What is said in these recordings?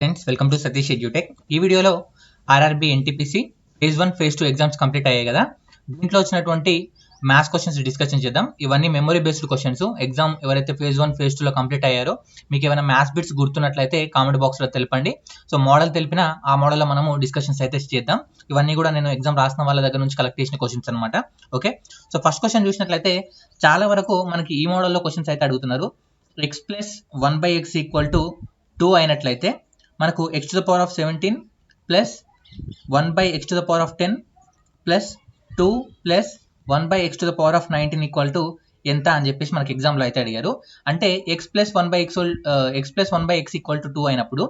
Friends welcome to Satish edutech. ఈ వీడియోలో RRB NTPC phase 1 phase 2 exams complete అయ్యాయి కదా. దీంట్లో వచ్చినటువంటి మ్యాథ్స్ క్వశ్చన్స్ డిస్కషన్ చేద్దాం. ఇవన్నీ మెమరీ బేస్డ్ క్వశ్చన్స్. ఎగ్జామ్ ఎవరైతే ఫేజ్ 1 ఫేజ్ 2 లో కంప్లీట్ అయ్యారో మీకు ఏమైనా మ్యాథ్స్ బిట్స్ గుర్తున్నట్లయితే కామెంట్ బాక్స్ లో తెలపండి. సో మోడల్ తెలిపిన ఆ మోడల్లో మనము డిస్కషన్స్ అయితే చేద్దాం. ఇవన్నీ కూడా నేను ఎగ్జామ్ రాసిన వాళ్ళ దగ్గర నుంచి కలెక్ట్ చేసిన క్వశ్చన్స్ అనమాట. ఓకే, సో ఫస్ట్ క్వశ్చన్ చూసినట్లయితే చాలా వరకు మనకి ఈ మోడల్లో క్వశ్చన్స్ అయితే అడుగుతున్నారు. X plus 1/x equal to 2 అయినట్లయితే మనకు x to the power of 17 plus 1/x to the power of 10 plus 2 plus 1/x to the power of 19 equal to ఎంత అని చెప్పేసి మనకి ఎగ్జామ్లో అయితే అడిగారు. అంటే x plus 1/x equal to 2 అయినప్పుడు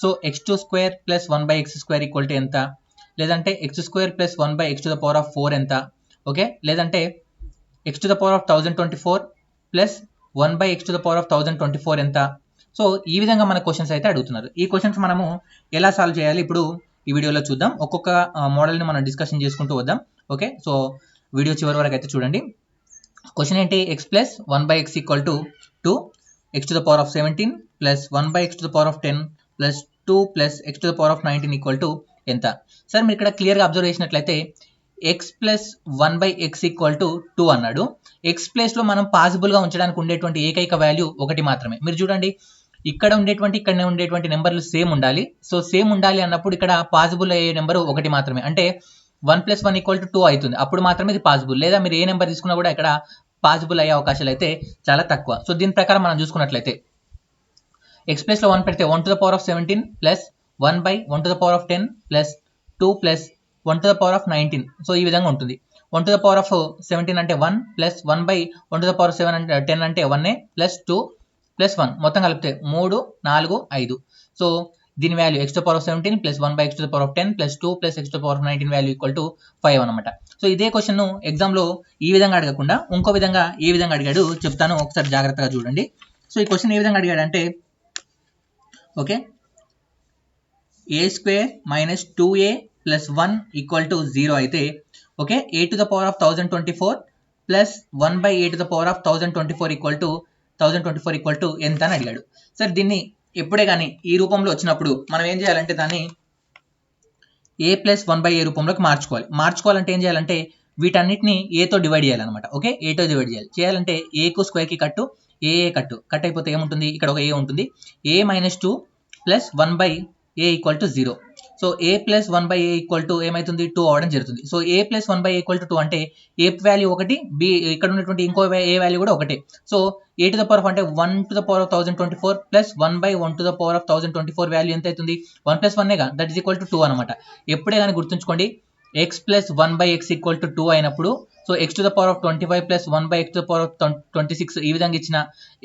so x2 square plus 1/x square equal to ఎంత, లేదంటే x square plus 1/x to the power of 4 ఎంత, ఓకే, లేదంటే x to the power of 1024 plus 1/x to the power of 1024 ఎంత. So ఈ విధంగా మన questions అయితే అడుగుతున్నారు. ఈ క్వశ్చన్స్ మనము ఎలా సాల్వ్ చేయాలి ఇప్పుడు ఈ వీడియోలో చూద్దాం. ఒక్కొక్క మోడల్ని మనం డిస్కషన్ చేసుకుంటూ వద్దాం. ఓకే, సో వీడియో చివరి వరకు అయితే చూడండి. క్వశ్చన్ ఏంటి, X plus 1/x equal to 2, x to the power of 17 plus 1/x to the power of 10 plus 2 plus x to the power of 19 equal to ఎంత. సార్ మీరు ఇక్కడ క్లియర్గా అబ్జర్వ్ చేసినట్లయితే X plus 1/x equal to 2 అన్నాడు. X ప్లేస్లో మనం పాసిబుల్గా ఉంచడానికి ఉండేటువంటి ఏకైక వాల్యూ ఒకటి మాత్రమే. మీరు చూడండి, ఇక్కడ ఉండేటువంటి నెంబర్లు సేమ్ ఉండాలి. సో సేమ్ ఉండాలి అన్నప్పుడు ఇక్కడ పాసిబుల్ అయ్యే నెంబర్ ఒకటి మాత్రమే. అంటే 1 + 1 = 2 అవుతుంది. అప్పుడు మాత్రమే ఇది పాసిబుల్. లేదా మీరు ఏ నెంబర్ తీసుకున్నా కూడా ఇక్కడ పాసిబుల్ అయ్యే అవకాశాలు అయితే చాలా తక్కువ. సో దీని ప్రకారం మనం చూసుకున్నట్లయితే ఎక్స్ ప్లేస్లో 1 పెడితే 1 to the power of 17 plus 1/1 to the power of 10 plus 2 plus 1 to the power of 19. So ఈ విధంగా ఉంటుంది. 1 to the power of 17 అంటే 1 plus 1/1 to the power of 7 అంటే 10 అంటే 1 ప్లస్ 2 ప్లస్ 1 మొత్తం కలిపితే 3, 4, 5. సో దీని value x to the power of 17 plus 1/x to the power of 10 plus 2 plus x to the power of 19 value equal to 5 అనమాట. So ఇదే question ఎగ్జామ్లో ఈ విధంగా అడగకుండా ఇంకో విధంగా ఏ విధంగా అడిగాడు చెప్తాను, ఒకసారి జాగ్రత్తగా చూడండి. సో ఈ క్వశ్చన్ ఏ విధంగా అడిగాడు అంటే, okay, a² - 2a plus 1 equal to 0 అయితే okay, a to the power of 1024 plus 1/a to the power of 1024 equal to ఎంత అని అడిగాడు. సార్ దీన్ని ఎప్పుడే కానీ ఈ రూపంలో వచ్చినప్పుడు మనం ఏం చేయాలంటే దాన్ని a ప్లస్ 1/a రూపంలోకి మార్చుకోవాలంటే ఏం చేయాలంటే వీటన్నిటిని ఏతో డివైడ్ చేయాలన్నమాట. ఓకే, ఏతో డివైడ్ చేయాలంటే ఏకు స్క్వేర్కి కట్టు, ఏ కట్ అయిపోతే ఏముంటుంది, ఇక్కడ ఒక ఏ ఉంటుంది. a - 2 plus 1/a equal to 0. So a plus 1/a equal to ఏమవుతుంది, 2 అవ్వడం జరుగుతుంది. So a plus 1/a equal to 2 అంటే a వాల్యూ ఒకటి, b ఇక్కడ ఉన్నటువంటి ఇంకో a వాల్యూ కూడా ఒకటే. So a to the power of అంటే 1 to the power of 1024 plus 1/1 to the power of 1024 value ఎంత అవుతుంది, 1 + 1 దట్ ఈస్ ఈక్వల్ టు 2 అనమాట. ఎప్పుడే కానీ గుర్తుంచుకోండి, x plus 1/x equal to 2 అయినప్పుడు so x to the power of 25 plus 1/x to the power of 26 ఈ విధంగా ఇచ్చిన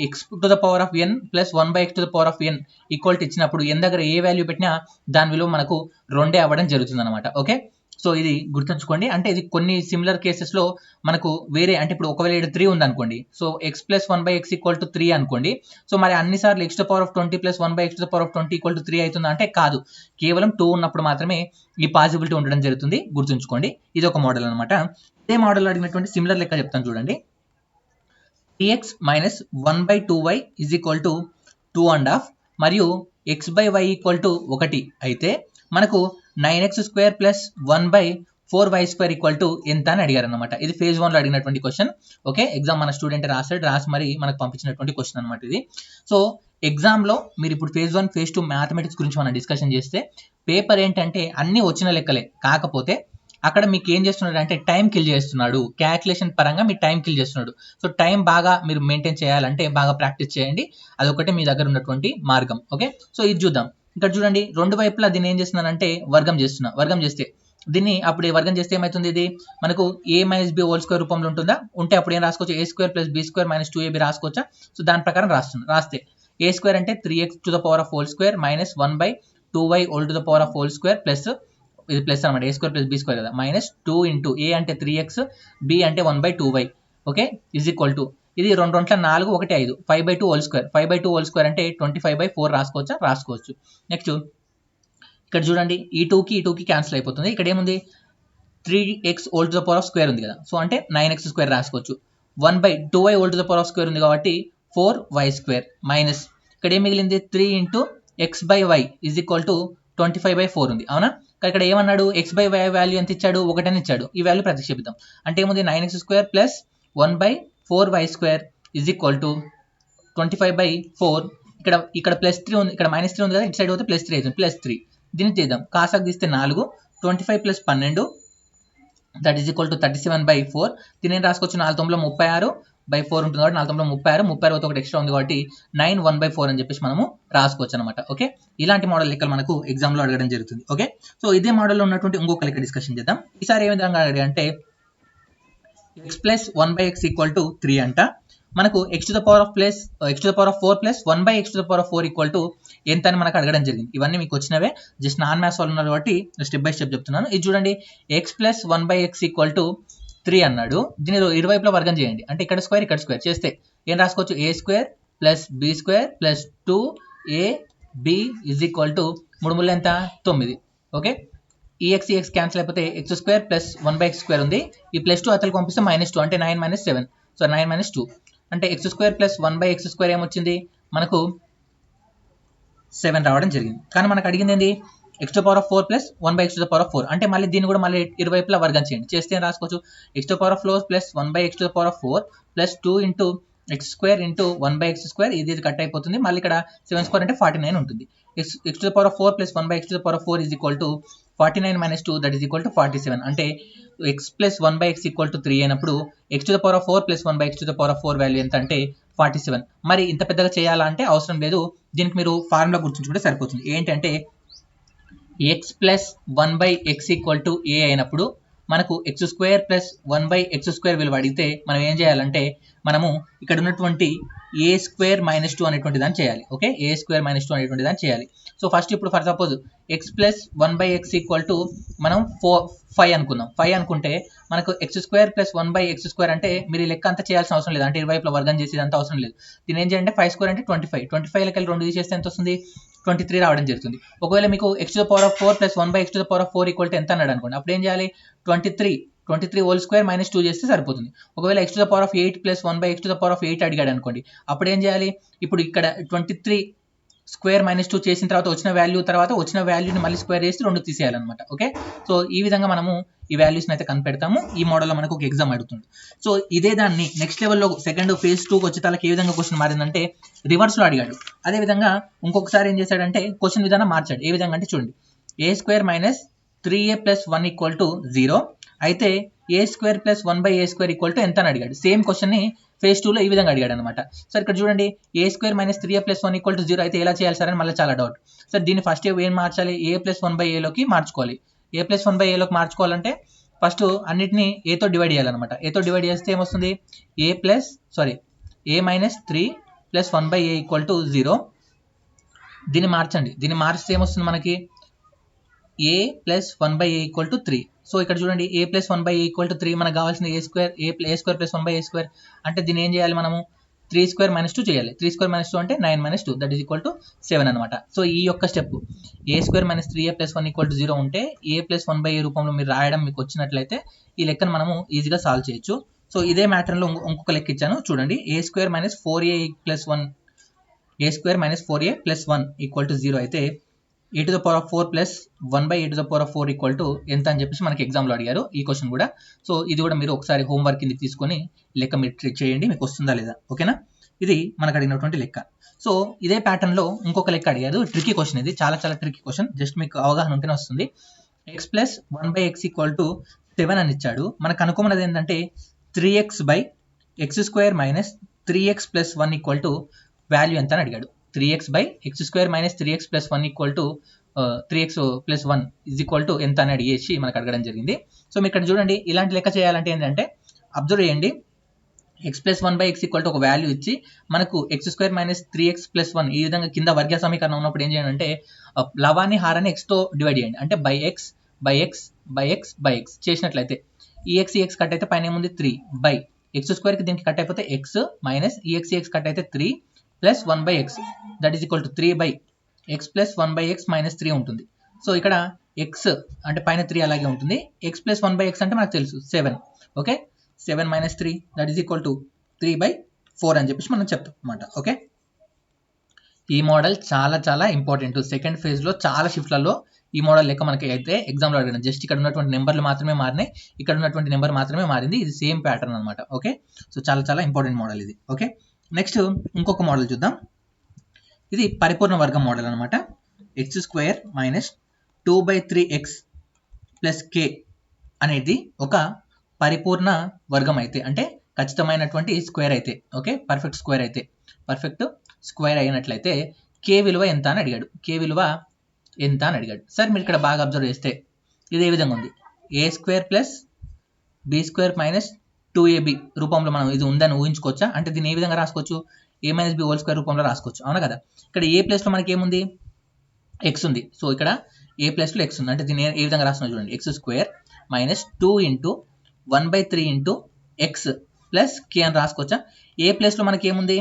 x to the power of n plus 1/x to the power of n equal to ఇచ్చినప్పుడు n దగ్గర ఏ value పెట్టినా దాని విలువ మనకు 2 అవ్వడం జరుగుతుంది అనమాట. ఓకే, సో ఇది గుర్తుంచుకోండి. అంటే ఇది కొన్ని సిమిలర్ కేసెస్లో మనకు వేరే, అంటే ఇప్పుడు ఒకవేళ 3 ఉందనుకోండి, so x plus 1/x equal to 3 అనుకోండి. సో మరి అన్నిసార్లు x to the power of 20 plus 1/x to the power of 20 equal to 3 అవుతుందా అంటే కాదు. కేవలం 2 ఉన్నప్పుడు మాత్రమే ఈ పాసిబిలిటీ ఉండడం జరుగుతుంది. గుర్తుంచుకోండి, ఇది ఒక మోడల్ అనమాట. ఇదే మోడల్ అడిగినటువంటి సిమిలర్ లెక్క చెప్తాను చూడండి. 3x - 1/2y is equal to 2.5 మరియు x/y ఈక్వల్ టు 1 అయితే మనకు 9x² plus 1/4y² equal to ఎంత అని అడిగారు అనమాట. ఇది ఫేజ్ 1లో అడిగినటువంటి క్వశ్చన్. ఓకే, ఎగ్జామ్ మన స్టూడెంట్ రాసి మరి మనకు పంపించినటువంటి క్వశ్చన్ అనమాట ఇది. సో ఎగ్జామ్లో మీరు ఇప్పుడు ఫేజ్ 1 ఫేజ్ 2 మ్యాథమెటిక్స్ గురించి మనం డిస్కషన్ చేస్తే పేపర్ ఏంటంటే అన్నీ వచ్చిన లెక్కలే, కాకపోతే అక్కడ మీకు ఏం చేస్తున్నాడు అంటే టైం కిల్ చేస్తున్నాడు. క్యాల్కులేషన్ పరంగా మీ టైం కిల్ చేస్తున్నాడు. సో టైం బాగా మీరు మెయింటైన్ చేయాలంటే బాగా ప్రాక్టీస్ చేయండి. అదొకటి మీ దగ్గర ఉన్నటువంటి మార్గం. ఓకే, సో ఇది చూద్దాం. ఇక్కడ చూడండి, రెండు వైపులా దీన్ని ఏం చేస్తున్నానంటే వర్గం చేస్తే దీన్ని అప్పుడు వర్గం చేస్తే ఏమవుతుంది, ఇది మనకు a - b హోల్ స్క్వేర్ రూపంలో ఉంటుందా, ఉంటే అప్పుడు ఏం రాసుకోవచ్చు, a² plus b² - 2ab రాసుకోవచ్చా. So దాని ప్రకారం రాస్తే a² అంటే 3x to the power of whole square minus 1/2y whole to the power of whole square plus ఇది ప్లస్ అనమాట, a² ప్లస్ b² కదా, మైనస్ 2 ఇంటూ a అంటే 3x, b అంటే 1/2y. Okay, is equal to ఇది 2 2 4 1 5 5/2 whole square. 5/2 whole square అంటే 25/4 రాసుకోవచ్చు. Next ఇక్కడ చూడండి, ఈ 2కి క్యాన్సిల్ అయిపోతుంది. ఇక్కడ ఏముంది, 3x whole to the power of square ఉంది కదా, సో అంటే 9x² రాసుకోవచ్చు. 1/2y whole to the power of square ఉంది కాబట్టి 4y² మైనస్ ఇక్కడ ఏం మిగిలింది, 3 into x by y is equal to 25/4 ఉంది అవునా. ఇక్కడ ఏమన్నాడు ఎక్స్ బై వై వాల్యూ ఎంత ఇచ్చాడు 1 అని ఇచ్చాడు. ఈ వాల్యూ ప్రతిక్షేపిద్దాం. అంటే ఏముంది 9x² plus 1/4y² is equal to 25/4. ఇక్కడ +3 ఉంది, ఇక్కడ -3 ఉంది కదా, ఇటు సైడ్ పోతే +3 అవుతుంది, +3. దీన్ని తీద్దాం. కాసాకు తీస్తే 4, 25 + 12 దట్ ఈజ్ ఈక్వల్ టు 37/4. దీన్ని ఏం రాసుకోవచ్చు 4/36/4 ఉంటుంది కాబట్టి 4/36, 36 ఒకటి ఎక్స్ట్రా ఉంది కాబట్టి 9 1/4 అని చెప్పేసి మనము రాసుకోవచ్చు అనమాట. ఓకే, ఇలాంటి మోడల్ లెక్కలు మనకు ఎగ్జామ్లో అడగడం జరుగుతుంది. ఓకే, సో ఇదే మోడల్లో ఉన్నటువంటి ఇంకొక లెక్క డిస్కషన్ చేద్దాం. ఈసారి ఏ విధంగా అడిగా అంటే x + 1/x = 3 అంట. మనకు x⁴ + 4 + 1/x⁴ ఎంత అని మనకు అడగడం జరిగింది. ఇవన్నీ మీకు వచ్చినవే, జస్ట్ నాన్ మ్యాథ్స్ వాళ్ళు ఉన్నారు కాబట్టి స్టెప్ బై స్టెప్ చెప్తున్నాను. ఇది చూడండి, x + 1/x = 3 అన్నాడు. దీని ఇరువైపులా వర్గం చేయండి. అంటే ఇక్కడ స్క్వేర్ చేస్తే ఏం రాసుకోవచ్చు a² + b² + 2ab = 3 3 ఎంత 9. ఓకే, ఈ x క్యాన్సిల్ అయిపోతే x² + 1/x² ఉంది. ఈ +2 అతలకు పంపిస్తే -2 అంటే 9 - 7. సో 9 - 2 అంటే x² + 1/x² ఏమొచ్చింది మనకు 7 రావడం జరిగింది. కానీ మనకు అడిగింది ఏంది x⁴ + 1/x⁴. అంటే మళ్ళీ దీన్ని కూడా మళ్ళీ ఇరువైపులా వర్గం చేయండి. చేస్తే ఏం రాసుకోవచ్చు x⁴ + 1/x⁴ + 2 × x² × 1/x². ఇది కట్ అయిపోతుంది. మళ్ళీ ఇక్కడ 7² అంటే 49 ఉంటుంది. x⁴ + 1/x⁴ = 49 - 2 that is equal to 47. అంటే x + 1/x = 3 అయినప్పుడు x⁴ + 1/x⁴ వాల్యూ ఎంత అంటే 47. మరి ఇంత పెద్దగా చేయాలా అంటే అవసరం లేదు. దీనికి మీరు ఫార్ములా గుర్తుంచుకుంటే సరిపోతుంది. ఏంటంటే x + 1/x = a అయినప్పుడు మనకు x² + 1/x² విలువ అడిగితే మనం ఏం చేయాలంటే మనము ఇక్కడ ఉన్నటువంటి a² - 2 అనేటువంటి దాన్ని చేయాలి. ఓకే, a² - 2 అనేటువంటి దాన్ని చేయాలి. సో ఫస్ట్ ఇప్పుడు ఫర్ సపోజ్ x + 1/x = మనం 5 అనుకుందాం. 5 అనుకుంటే మనకు x² + 1/x² అంటే మీరు ఈ లెక్క అంతా చేయాల్సిన అవసరం లేదు. అంటే ఇరువైపులా వర్గం చేసేది అంత అవసరం లేదు. దీని ఏం చేయాలంటే 5² అంటే 25. 25 2 తీసేస్తే ఎంత వస్తుంది 23 రావడం జరుగుతుంది. ఒకవేళ మీకు x⁴ + 1/x⁴ ఎంత అన్నాడు అనుకోండి, అప్పుడు ఏం చేయాలి 23 హోల్ స్క్వేర్ -2 చేస్తే సరిపోతుంది. ఒకవేళ x⁴ + 1/x⁴ అడిగాడు అనుకోండి, అప్పుడు ఏం చేయాలి ఇప్పుడు ఇక్కడ 23 స్క్వేర్ -2 చేసిన తర్వాత వచ్చిన వాల్యూని మళ్ళీ స్క్వేర్ చేసి 2 తీసేయాలన్నమాట. ఓకే, సో ఈ విధంగా మనము ఈ వాల్యూస్ని అయితే కనిపెడతాము. ఈ మోడల్లో మనకు ఒక ఎగ్జామ్ అడుగుతుంది. సో ఇదే దాన్ని నెక్స్ట్ లెవెల్లో సెకండ్ ఫేజ్ 2కి వచ్చే తలకి ఏ విధంగా క్వశ్చన్ మారిందంటే రివర్స్లో అడిగాడు. అదేవిధంగా ఇంకొకసారి ఏం చేశాడంటే క్వశ్చన్ విధానం మార్చాడు. ఏ విధంగా అంటే చూడండి, a² - 3a + 1 = 0 అయితే a² + 1/a² ఎంత అని అడిగాడు. సేమ్ క్వశ్చన్ని ఫేజ్ 2లో ఈ విధంగా అడిగాడు అనమాట. సార్ ఇక్కడ చూడండి a² - 3a + 1 = 0 అయితే ఎలా చేయాలి సార్ అని మళ్ళీ చాలా డౌట్. సార్ దీన్ని ఫస్ట్ ఏం మార్చాలి a + 1/aలోకి మార్చుకోవాలి. a + 1/aలోకి మార్చుకోవాలంటే ఫస్ట్ అన్నిటిని aతో డివైడ్ చేయాలన్నమాట. aతో డివైడ్ చేస్తే ఏమొస్తుంది a - 3 + 1/a = 0. దీన్ని మార్చండి. దీన్ని మార్చితే ఏమొస్తుంది మనకి a + 1/a = 3. సో ఇక్కడ చూడండి a + 1/a = 3 మనకు కావాల్సిన a² + 1/a² అంటే దీన్ని ఏం చేయాలి మనము 3² - 2 చేయాలి. 3² - 2 అంటే 9 - 2 దట్ ఈజ్ ఈక్వల్ టు 7 అనమాట. సో ఈ యొక్క స్టెప్ a² - 3a + 1 = 0 ఉంటే a + 1/a రూపంలో మీరు రాయడం మీకు వచ్చినట్లయితే ఈ లెక్కను మనము ఈజీగా సాల్వ్ చేయొచ్చు. సో ఇదే మ్యాటర్లో ఇంకొక లెక్క ఇచ్చాను చూడండి, a² - 4a + 1 = 0 అయితే a⁴ + 1/a⁴ ఎంత అని చెప్పేసి మనకి ఎగ్జామ్లో అడిగారు ఈ క్వశ్చన్ కూడా. సో ఇది కూడా మీరు ఒకసారి హోంవర్క్ కింద తీసుకొని లెక్క మీరు ట్రిక్ చేయండి, మీకు వస్తుందా లేదా. ఓకేనా, ఇది మనకు అడిగినటువంటి లెక్క. సో ఇదే ప్యాటర్న్లో ఇంకొక లెక్క అడిగారు. ట్రికీ క్వశ్చన్, ఇది చాలా ట్రికీ క్వశ్చన్, జస్ట్ మీకు అవగాహన ఉంటేనే వస్తుంది. x + 1/x = 7 అని ఇచ్చాడు. మనకు అనుకున్నది ఏంటంటే 3x/x² - 3x + 1 = వాల్యూ ఎంత అని అడిగాడు. 3x/x² - 3x + 1 = 3x + 1 = ఎంత అని అడిగేసి మనకు అడగడం జరిగింది. సో మీరు ఇక్కడ చూడండి, ఇలాంటి లెక్క చేయాలంటే ఏంటంటే అబ్జర్వ్ చేయండి, x + 1/x = ఒక వాల్యూ ఇచ్చి మనకు x² - 3x + 1 ఈ విధంగా కింద వర్గ సమీకరణం ఉన్నప్పుడు ఏం చేయండి అంటే లవాన్ని హారాన్ని xతో డివైడ్ చేయండి. అంటే x చేసినట్లయితే ఈ x కట్ అయితే పైన ఏముంది 3 x² కి దీనికి కట్ అయిపోతే x - ఈ x కట్ అయితే 3 + 1/x that is equal to 3/x + 1/x - 3 ఉంటుంది. సో ఇక్కడ x అంటే పైన 3 అలాగే ఉంటుంది. x + 1/x అంటే మనకు తెలుసు 7. Okay, 7 - 3 that is equal to 3/4 అని చెప్పేసి మనం చెప్తాం అన్నమాట. ఓకే, ఈ మోడల్ చాలా చాలా ఇంపార్టెంట్. సెకండ్ ఫేజ్లో చాలా షిఫ్ట్లలో ఈ మోడల్ లెక్క మనకి అయితే ఎగ్జామ్లో అడగడం. జస్ట్ ఇక్కడ ఉన్నటువంటి నెంబర్లు మాత్రమే మారినాయి, ఇక్కడ ఉన్నటువంటి నెంబర్ మాత్రమే మారింది. ఇది సేమ్ ప్యాటర్న్ అనమాట. ఓకే, సో చాలా చాలా ఇంపార్టెంట్ మోడల్ ఇది. ఓకే, నెక్స్ట్ ఇంకొక మోడల్ చూద్దాం. ఇది పరిపూర్ణ వర్గం మోడల్ అనమాట. x² minus 2/3x plus k అనేది ఒక పరిపూర్ణ వర్గం అయితే, అంటే ఖచ్చితమైనటువంటి స్క్వేర్ అయితే, ఓకే, పర్ఫెక్ట్ స్క్వేర్ అయితే, పర్ఫెక్ట్ స్క్వేర్ అయినట్లయితే k విలువ ఎంత అని అడిగాడు. k విలువ ఎంత అని అడిగాడు. సార్ మీరు ఇక్కడ బాగా అబ్జర్వ్ చేస్తే ఇది ఏ విధంగా ఉంది, a² plus b² minus 2ab రూపంలో మనం ఇది ఉందని ఊహించుకోవచ్చా? అంటే దీన్ని ఏ విధంగా రాసుకోవచ్చు, a minus b whole square రూపంలో రాసుకోవచ్చు, అవునా కదా. ఇక్కడ ఏ ప్లేస్లో మనకి ఏముంది, x ఉంది. సో ఇక్కడ ఏ ప్లేస్లో x ఉంది, అంటే దీన్ని ఏ విధంగా రాస్తున్నా చూడండి, x² minus 2 into 1/3 into x plus k అని రాసుకోవచ్చా? ఏ ప్లేస్లో మనకి ఏముంది,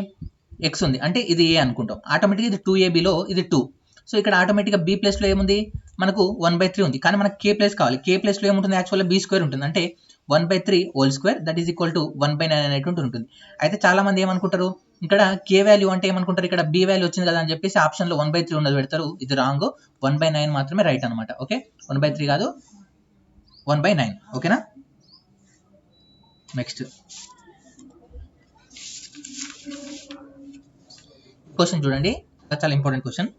x ఉంది, అంటే ఇది a అనుకుంటాం. ఆటోమేటిక్గా ఇది 2abలో ఇది 2. సో ఇక్కడ ఆటోమేటిక్గా b ప్లేస్లో ఏముంది, మనకు 1/3 ఉంది. కానీ మనకు k ప్లేస్ కావాలి. k ప్లేస్లో ఏముంటుంది, యాక్చువల్గా b² ఉంటుంది. అంటే 1/3 whole square that is equal to 1/9 అనేటువంటి ఉంటుంది. అయితే చాలా మంది ఏమనుకుంటారు, ఇక్కడ k వాల్యూ అంటే ఏమనుకుంటారు, ఇక్కడ b వాల్యూ వచ్చింది కదా అని చెప్పేసి ఆప్షన్లో 1/3 ఉన్నది పెడతారు. ఇది రాంగ్, 1/9 మాత్రమే రైట్ అనమాట. ఓకే, 1/3 కాదు 1/9. ఓకేనా. నెక్స్ట్ క్వశ్చన్ చూడండి, చాలా ఇంపార్టెంట్ క్వశ్చన్.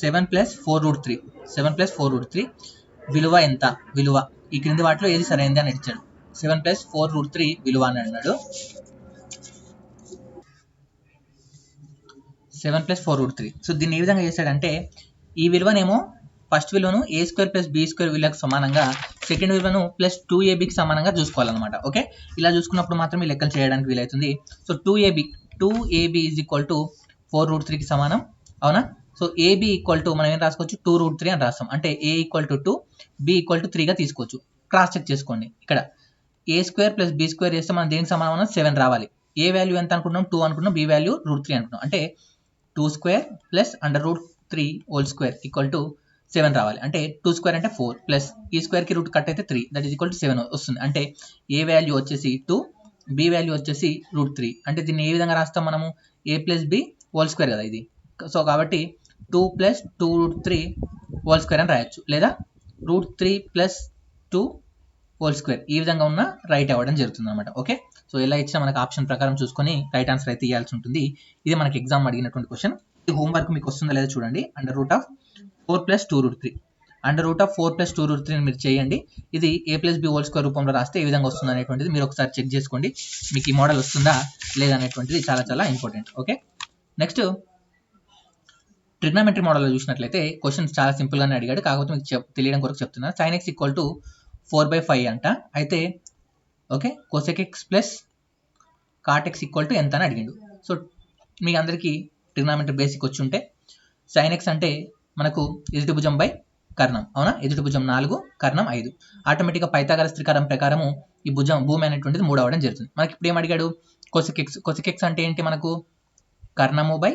7 + 4√3 7 + 4√3 విలువ ఎంత, విలువ ఈ క్రింది వాటిలో ఏది సరైనది అని ఇచ్చాడు. 7 + 4√3 విలువ అని అన్నాడు. 7 + 4√3. సో దీన్ని ఏ విధంగా చేశాడంటే, ఈ విలువనేమో ఫస్ట్ విలువను a² + b² విలువకు సమానంగా, సెకండ్ విలువను ప్లస్ 2abకి సమానంగా చూసుకోవాలన్నమాట. ఓకే, ఇలా చూసుకున్నప్పుడు మాత్రమే లెక్కలు చేయడానికి వీలవుతుంది. So 2ab is equal to 4√3కి సమానం, అవునా. సో ab ఈక్వల్ టు మనం ఏం రాసుకోవచ్చు, 2√3 అని రాస్తాం. అంటే a equal to 2, b equal to 3గా తీసుకోవచ్చు. క్రాస్ చెక్ చేసుకోండి. ఇక్కడ a² + b² చేస్తే మనం దేనికి సమానం, 7 రావాలి. a వాల్యూ ఎంత అనుకున్నాం, 2 అనుకున్నాం, b వాల్యూ √3 అనుకున్నాం. అంటే 2² + √3 హోల్ స్క్వేర్ ఈక్వల్ టు 7 రావాలి. అంటే 2² అంటే 4 ప్లస్ ఈ స్క్వేర్కి రూట్ కట్ అయితే 3 దట్ ఈస్ ఈక్వల్ టు 7 వస్తుంది. అంటే a వాల్యూ వచ్చేసి 2, b వాల్యూ వచ్చేసి √3. అంటే దీన్ని ఏ విధంగా రాస్తాం మనము, a + b హోల్ స్క్వేర్ కదా ఇది. సో కాబట్టి 2 + 2√3 హోల్ స్క్వేర్ అని రాయొచ్చు, లేదా √3 + 2 హోల్ స్క్వేర్, ఈ విధంగా ఉన్న రైట్ అవ్వడం జరుగుతుంది అనమాట. ఓకే, సో ఎలా ఇచ్చినా మనకు ఆప్షన్ ప్రకారం చూసుకొని రైట్ ఆన్సర్ అయితే ఇవ్వాల్సి ఉంటుంది. ఇది మనకి ఎగ్జామ్ అడిగినటువంటి క్వశ్చన్. ఈ హోంవర్క్ మీకు వస్తుందో లేదో చూడండి. √4 + 2√3 √4 + 2√3 మీరు చేయండి. ఇది a + b హోల్ స్క్వేర్ రూపంలో రాస్తే ఏ విధంగా వస్తుంది అనేటువంటిది మీరు ఒకసారి చెక్ చేసుకోండి. మీకు ఈ మోడల్ వస్తుందా లేదా అనేటువంటిది చాలా చాలా ఇంపార్టెంట్. ఓకే, నెక్స్ట్ ట్రిగ్నామెట్రీ మోడల్లో చూసినట్లయితే క్వశ్చన్స్ చాలా సింపుల్గానే అడిగాడు. కాకపోతే మీకు తెలియడం కొరకు చెప్తున్నా. sin x ఈక్వల్ టు 4/5 అంట. అయితే okay, cosec x plus cot x equal to ఎంత అని అడిగిండు. సో మీ అందరికీ ట్రిగ్నామెట్రీ బేసిక్ వచ్చి ఉంటే, sin x అంటే మనకు ఎదుటి భుజం బై కర్ణం, అవునా. ఎదుటి భుజం 4, కర్ణం 5. ఆటోమేటిక్గా పైథాగరస్ త్రికరం ప్రకారము ఈ భూమి అనేటువంటిది 3 అవ్వడం జరుగుతుంది. మనకి ఇప్పుడు ఏం అడిగాడు, cosec x అంటే ఏంటి, మనకు కర్ణము బై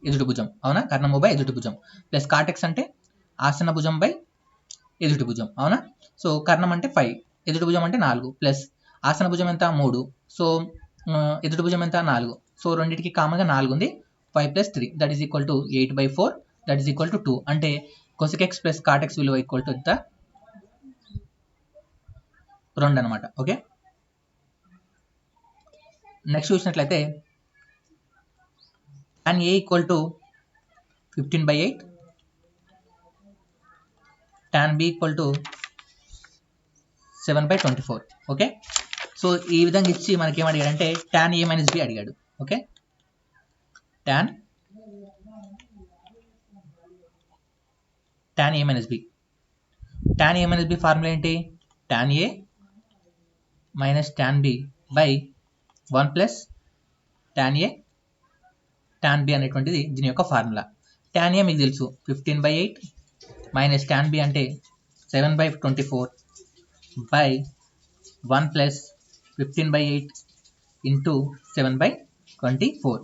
ఎదుటి భుజం, అవునా. కర్ణము బై ఎదుటి భుజం ప్లస్ cot x అంటే ఆసన భుజం బై ఎదుటి భుజం, అవునా. సో కర్ణం అంటే 5, ఎదుటి భుజం అంటే 4 ప్లస్ ఆసన భుజం ఎంత 3. సో ఎదుటి భుజం ఎంత 4. సో రెండింటికి కామన్గా 4 ఉంది. 5 + 3 that is equal to 8/4 that is equal to 2. అంటే cosec x plus cot x విలువ ఈక్వల్ టు ఎంత, 2 అనమాట. ఓకే, నెక్స్ట్ చూసినట్లయితే tan a equal to 15/8, tan b equal to 7/24. Okay, so ఈ విధంగా ఇచ్చి మనకి ఏం అడిగాడంటే tan a - b అడిగాడు. Okay, tan a - b. tan a - b formula ఏంటి, tan a minus tan b by 1 plus tan a tan b అనేటువంటిది దీని యొక్క ఫార్ములా. tan a మీకు తెలుసు 15/8 మైనస్ tan b అంటే 7/24 బై 1 ప్లస్ 15/8 ఇంటూ 7/24.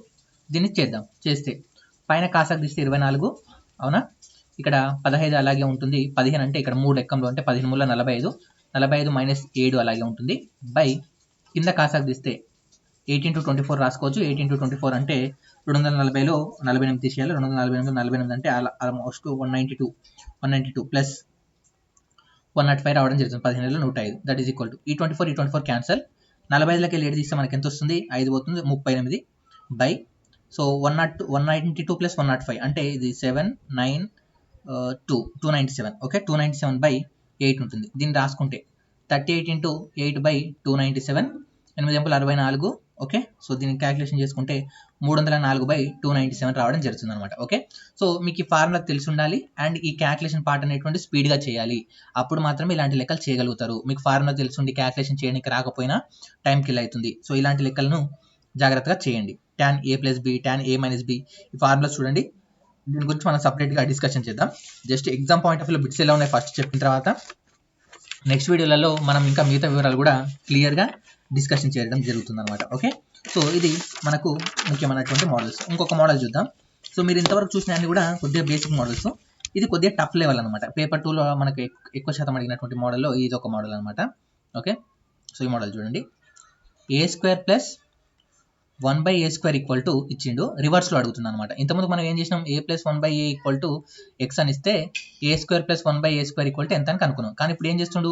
దీన్ని చేద్దాం. చేస్తే పైన కాసాకు తీస్తే 24, అవునా. ఇక్కడ 15 అలాగే ఉంటుంది. 15 అంటే ఇక్కడ 3 ఎక్కంలో అంటే 15 మూల 45, 45 మైనస్ 7 అలాగే ఉంటుంది బై కింద కాసాకు తీస్తే 8 × 24 రాసుకోవచ్చు. 8 × 24 అంటే 240లో 48 తీసేయాలి. 248 అంటే ఆల్మోస్ట్ 192 ప్లస్ 105 రావడం జరుగుతుంది. 15లో 105 దట్ ఈస్ ఈక్వల్ టు ఈ 24 క్యాన్సల్. 45లోకి వెళ్ళి 7 తీస్తే మనకి ఎంత వస్తుంది? 5 పోతుంది, 38 బై సో 192 ప్లస్ 105 అంటే ఇది 7 9 297. ఓకే, 297 బై 8 ఉంటుంది. దీన్ని రాసుకుంటే 38 ఇంటూ 8 బై 297, 8 ఎంపులు 64. ఓకే, సో దీన్ని క్యాలిక్యులేషన్ చేసుకుంటే 304 బై 297 రావడం జరుగుతుంది అనమాట. ఓకే, సో మీకు ఈ ఫార్ములా తెలిసి ఉండాలి అండ్ ఈ క్యాలిక్యులేషన్ పార్ట్ అనేటువంటి స్పీడ్గా చేయాలి. అప్పుడు మాత్రమే ఇలాంటి లెక్కలు చేయగలుగుతారు. మీకు ఫార్ములా తెలిసి ఉండి క్యాలిక్యులేషన్ చేయడానికి రాకపోయినా టైం కిల్ అవుతుంది. సో ఇలాంటి లెక్కలను జాగ్రత్తగా చేయండి. tan a plus B, tan a minus B, ఈ ఫార్ములా చూడండి. దీని గురించి మనం సపరేట్గా డిస్కషన్ చేద్దాం. జస్ట్ ఎగ్జామ్ పాయింట్ ఆఫ్ వ్యూలో బిట్స్ ఎలా ఉన్నాయి ఫస్ట్ చెప్పిన తర్వాత నెక్స్ట్ వీడియోలలో మనం ఇంకా మిగతా వివరాలు కూడా క్లియర్గా డిస్కషన్ చేయడం జరుగుతుంది అనమాట. ఓకే, సో ఇది మనకు ముఖ్యమైనటువంటి మోడల్స్. ఇంకొక మోడల్ చూద్దాం. సో మీరు ఇంతవరకు చూసిన అన్ని కూడా కొద్దిగా బేసిక్ మోడల్స్. ఇది కొద్దిగా టఫ్ లెవెల్ అనమాట. పేపర్ 2లో మనకు ఎక్కువ శాతం అడిగినటువంటి మోడల్లో ఇది ఒక మోడల్ అనమాట. ఓకే, సో ఈ మోడల్ చూడండి. a² plus 1/a² equal to ఇచ్చిండు, రివర్స్లో అడుగుతుంది అనమాట. ఇంతకుముందు మనం ఏం చేసినాం? a plus 1/a equal to X అని ఇస్తే a² plus 1/a² equal to ఎంత అని కనుక్కున్నాం. కానీ ఇప్పుడు ఏం చేస్తుండు?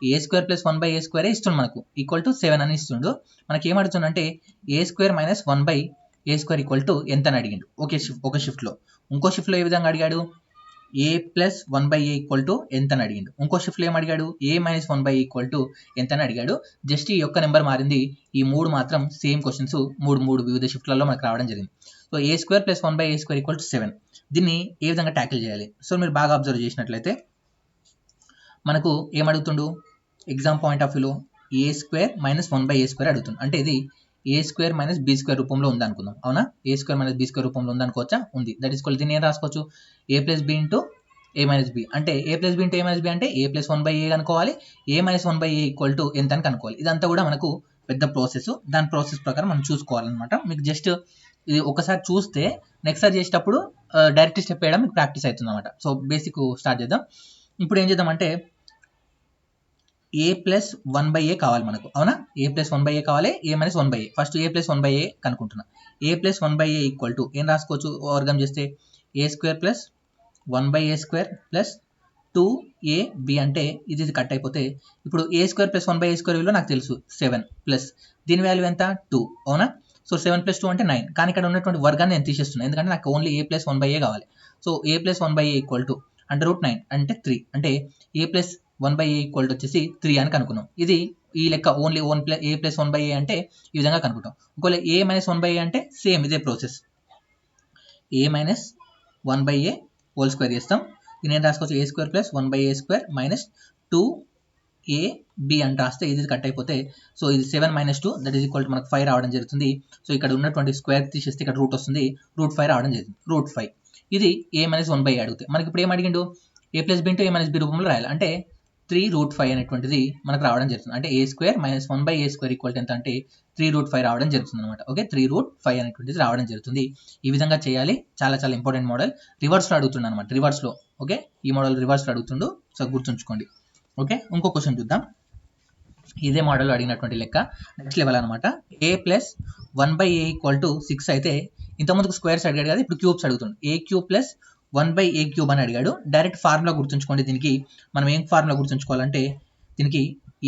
a² ప్లస్ 1/a² ఇస్తుండు మనకు, ఈక్వల్ టు 7 అని ఇస్తుండు. మనకి ఏం అడుగుతుంది అంటే a² minus 1/a² equal to ఎంత అని అడిగిండు. ఒక షిఫ్ట్లో. ఇంకో షిఫ్ట్లో ఏ విధంగా అడిగాడు? a plus 1/a equal to ఎంత అని అడిగిండు. ఇంకో షిఫ్ట్లో ఏం అడిగాడు? a minus 1/a equal to ఎంత అని అడిగాడు. జస్ట్ ఈ యొక్క నెంబర్ మారింది. ఈ మూడు మాత్రం సేమ్ క్వశ్చన్స్ మూడు వివిధ షిఫ్ట్లలో మనకు రావడం జరిగింది. So a² plus 1/a² equal to 7. దీన్ని ఏ విధంగా ట్యాకిల్ చేయాలి? సో మీరు బాగా అబ్జర్వ్ చేసినట్లయితే మనకు ఏం అడుగుతుండు? ఎగ్జామ్ పాయింట్ ఆఫ్ వ్యూలో a² మైనస్ 1/a² అడుగుతుంది. అంటే ఇది a² మైనస్ b² రూపంలో ఉంది అనుకుందాం. అవునా? a² మైనస్ b² రూపంలో ఉంది అనుకోవచ్చా? ఉంది. దట్ ఈస్ ఈక్వల్ దీన్ని ఏం రాసుకోవచ్చు? a plus b into a minus b. అంటే a plus b into a minus b అంటే a ప్లస్ 1/a కనుక్కోవాలి, a minus 1/a equal to ఎంత అని కనుక్కోవాలి. ఇదంతా కూడా మనకు పెద్ద ప్రాసెస్. దాని ప్రాసెస్ ప్రకారం మనం చూసుకోవాలన్నమాట. మీకు జస్ట్ ఇది ఒకసారి చూస్తే నెక్స్ట్ సారి చేసేటప్పుడు డైరెక్ట్ స్టెప్ వేయడం మీకు ప్రాక్టీస్ అవుతుంది అనమాట. సో బేసిక్ స్టార్ట్ చేద్దాం. ఇప్పుడు ఏం చేద్దామంటే a ప్లస్ 1/a కావాలి మనకు. అవునా? a ప్లస్ 1/a కావాలి, a minus 1/a. First a plus 1/a కనుక్కుంటున్నా. a plus 1/a equal to ఏం రాసుకోవచ్చు? వర్గం చేస్తే a² plus 1/a² plus 2ab అంటే ఇది కట్ అయిపోతే ఇప్పుడు a² ప్లస్ 1/a² విలువ నాకు తెలుసు 7 ప్లస్ దీని వాల్యూ ఎంత? 2. అవునా? సో 7 ప్లస్ 2 అంటే 9. కానీ ఇక్కడ ఉన్నటువంటి వర్గాన్ని నేను తీసేస్తున్నాను, ఎందుకంటే నాకు ఓన్లీ a ప్లస్ 1/a కావాలి. So a plus 1/a equal to √9 అంటే 3. అంటే a plus 1/a equal to వచ్చేసి 3 అని కనుక్కున్నాం. ఇది ఈ లెక్క ఓన్లీ a ప్లస్ 1/a అంటే ఈ విధంగా కనుక్కుంటాం. ఒకవేళ a మైనస్ 1/a అంటే సేమ్ ఇదే process. a minus 1/a whole square చేస్తాం. దీని ఏం రాసుకోవచ్చు? a² plus 1/a² minus 2ab అని రాస్తే ఇది కట్ అయిపోతే సో ఇది 7 minus 2 that is equal to మనకు 5 రావడం జరుగుతుంది. సో ఇక్కడ ఉన్నటువంటి స్క్వేర్ తీసేస్తే ఇక్కడ రూట్ వస్తుంది, √5 రావడం జరుగుతుంది. √5 ఇది a మైనస్ 1/a అడిగితే మనకి ఇప్పుడు ఏం అడిగిండు? a plus b into a minus b రూపంలో రాయాలి. అంటే 3√5 అనేటువంటిది మనకు రావడం జరుగుతుంది. అంటే a² minus 1/a² equal to ఎంత అంటే 3√5 రావడం జరుగుతుంది అనమాట. ఓకే, 3√5 అనేటువంటిది రావడం జరుగుతుంది. ఈ విధంగా చేయాలి. చాలా చాలా ఇంపార్టెంట్ మోడల్. రివర్స్లో అడుగుతుండ అనమాట. రివర్స్లో. ఓకే, ఈ మోడల్ రివర్స్లో అడుగుతుండు. సో గుర్తుంచుకోండి. ఓకే, ఇంకో క్వశ్చన్ చూద్దాం. ఇదే మోడల్లో అడిగినటువంటి లెక్క నెక్స్ట్ లెవెల్ అనమాట. a plus 1/a equal to 6 అయితే ఇంతకుముందుకు స్క్వేర్స్ అడిగాడు కదా, ఇప్పుడు క్యూబ్స్ అడుగుతుంది. a³ ప్లస్ 1/a³ అని అడిగాడు. డైరెక్ట్ ఫార్ములా గుర్తుంచుకోండి. దీనికి మనం ఏం ఫార్ములా గుర్తుంచుకోవాలంటే దీనికి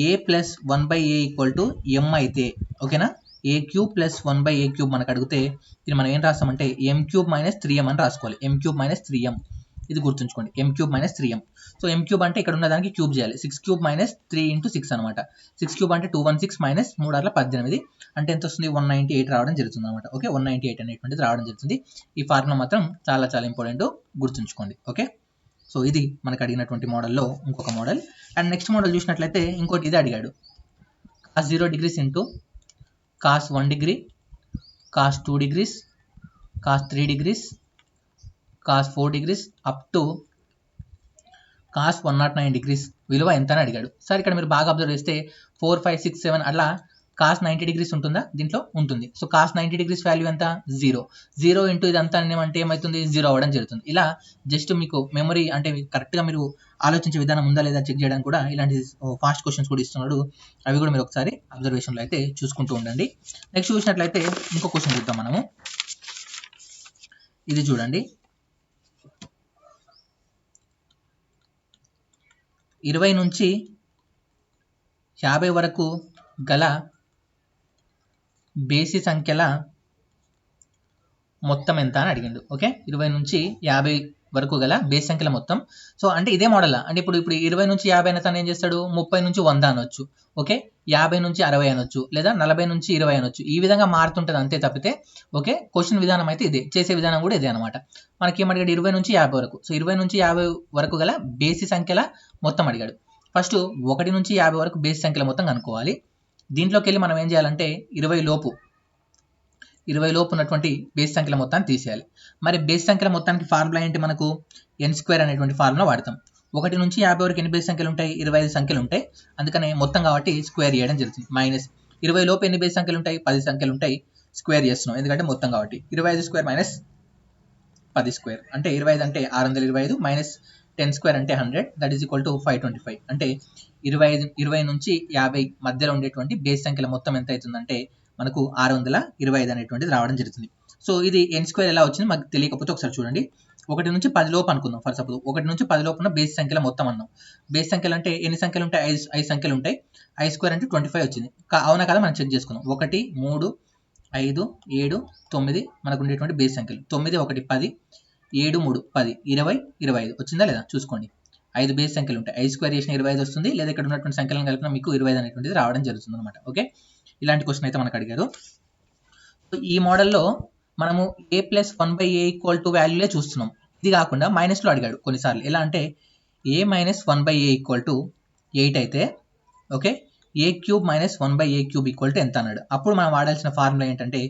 a plus 1/a equal to m అయితే ఓకేనా, a³ ప్లస్ 1/a³ మనకు అడిగితే దీన్ని మనం ఏం రాస్తామంటే m³ మైనస్ 3m అని రాసుకోవాలి. m³ మైనస్ 3m ఇది గుర్తుంచుకోండి. m³ minus 3m. So m³ అంటే ఇక్కడ ఉన్న దానికి క్యూబ్ చేయాలి. 6³ మైనస్ 3 ఇంటూ 6 అనమాట. 6³ అంటే 216 మైనస్ 3 6 18 అంటే ఎంత వస్తుంది? 198 రావడం జరుగుతుంది అనమాట. ఓకే, 198 అనేటువంటిది రావడం జరుగుతుంది. ఈ ఫార్ములా మాత్రం చాలా చాలా ఇంపార్టెంట్, గుర్తుంచుకోండి. ఓకే, సో ఇది మనకు అడిగినటువంటి మోడల్లో ఇంకొక మోడల్. అండ్ నెక్స్ట్ మోడల్ చూసినట్లయితే ఇంకోటి ఇది అడిగాడు. cos 0 degrees into cos 1 degree, cos 2 degrees, cos 3 degrees, cos 4 degrees up to cos 109 degrees విలువ ఎంత అని అడిగాడు. సార్ ఇక్కడ మీరు బాగా అబ్జర్వ్ చేస్తే 4 5 6 7 అట్లా cos 90 degrees ఉంటుందా? దీంట్లో ఉంటుంది. సో cos 90 degrees వాల్యూ ఎంత? 0 ఇంటూ ఇదంతా అంటే ఏమవుతుంది? 0 అవ్వడం జరుగుతుంది. ఇలా జస్ట్ మీకు మెమరీ అంటే కరెక్ట్గా మీరు ఆలోచించే విధానం ఉందా లేదా చెక్ చేయడానికి కూడా ఇలాంటి ఫాస్ట్ క్వశ్చన్స్ కూడా ఇస్తున్నాడు. అవి కూడా మీరు ఒకసారి అబ్జర్వేషన్లో అయితే చూసుకుంటూ ఉండండి. నెక్స్ట్ చూసినట్లయితే ఇంకో క్వశ్చన్ చూద్దాం మనము. ఇది చూడండి 20 నుంచి 50 వరకు గల బేసి సంఖ్యల మొత్తం ఎంత అని అడిగిండు. ఓకే, 20 నుంచి 50 వరకు గల బేసి సంఖ్యల మొత్తం. సో అంటే ఇదే మోడల్ అంటే ఇప్పుడు 20 నుంచి 50 అయిన తను ఏం చేస్తాడు, 30 నుంచి 100 అనొచ్చు, ఓకే, 50 నుంచి 60 అనొచ్చు, లేదా 40 నుంచి 20 అనొచ్చు. ఈ విధంగా మారుతుంటుంది అంతే తప్పితే ఓకే క్వశ్చన్ విధానం అయితే ఇదే, చేసే విధానం కూడా ఇదే అనమాట. మనకి ఏమడిగాడు 20 నుంచి 50 వరకు. సో 20 నుంచి 50 వరకు గల బేసి సంఖ్యల మొత్తం అడిగాడు. ఫస్ట్ 1 నుంచి 50 వరకు బేసి సంఖ్యల మొత్తం కనుక్కోవాలి. దీంట్లోకి వెళ్ళి మనం ఏం చేయాలంటే 20 లోపు ఉన్నటువంటి బేస్ సంఖ్యల మొత్తాన్ని తీసేయాలి. మరి బేస్ సంఖ్యల మొత్తానికి ఫార్ములా ఏంటి, మనకు n² అనేటువంటి ఫార్ములా వాడతాం. 1 నుంచి 50 వరకు ఎన్ని బేస్ సంఖ్యలు ఉంటాయి, 25 సంఖ్యలు ఉంటాయి. అందుకనే మొత్తం కాబట్టి స్క్వేర్ చేయడం జరుగుతుంది. మైనస్ 20 లోపు ఎన్ని బేస్ సంఖ్యలు ఉంటాయి, 10 సంఖ్యలు ఉంటాయి, స్క్వేర్ చేస్తున్నాం ఎందుకంటే మొత్తం కాబట్టి. 25² మైనస్ 10² అంటే 25 అంటే 625 మైనస్ 10² అంటే 100, దట్ ఈస్ ఈక్వల్ టు 525. అంటే 20 నుంచి 50 మధ్యలో ఉండేటువంటి బేస్ సంఖ్యల మొత్తం ఎంత అవుతుందంటే మనకు 625 అనేటువంటిది రావడం జరుగుతుంది. సో ఇది n² ఎలా వచ్చింది మాకు తెలియకపోతే ఒకసారి చూడండి. 1 నుంచి 10 లోపు అనుకుందాం. ఫర్ సపోజ్ 1 నుంచి 10 లోపు ఉన్న బేస్ సంఖ్యల మొత్తం అన్నాం. బేస్ సంఖ్యలు అంటే ఎన్ని సంఖ్యలు ఉంటాయి, 5 సంఖ్యలు ఉంటాయి. i² అంటే 25 వచ్చింది. అవునా కదా మనం చెక్ చేసుకుందాం. 1 3 5 7 9 మనకు ఉండేటువంటి బేస్ సంఖ్యలు. 9 1 10 7 3 10 20 25 వచ్చిందా లేదా చూసుకోండి. 5 బేస్ సంఖ్యలు ఉంటాయి. i² చేసిన 25 వస్తుంది, లేదా ఇక్కడ ఉన్నటువంటి సంఖ్యలను కలిపిన మీకు 25 అనేటువంటిది రావడం జరుగుతుంది అనమాట. ఓకే, ఇలాంటి క్వశ్చన్ అయితే మనకు అడిగారు. ఈ మోడల్లో మనము a+1/a = వాల్యూలే చూస్తున్నాం. ఇది కాకుండా మైనస్లో అడిగాడు కొన్నిసార్లు. ఎలా అంటే a - 1/a = 8 అయితే ఓకే a³ - 1/a³ ఎంత అన్నాడు. అప్పుడు మనం వాడాల్సిన ఫార్ములా ఏంటంటే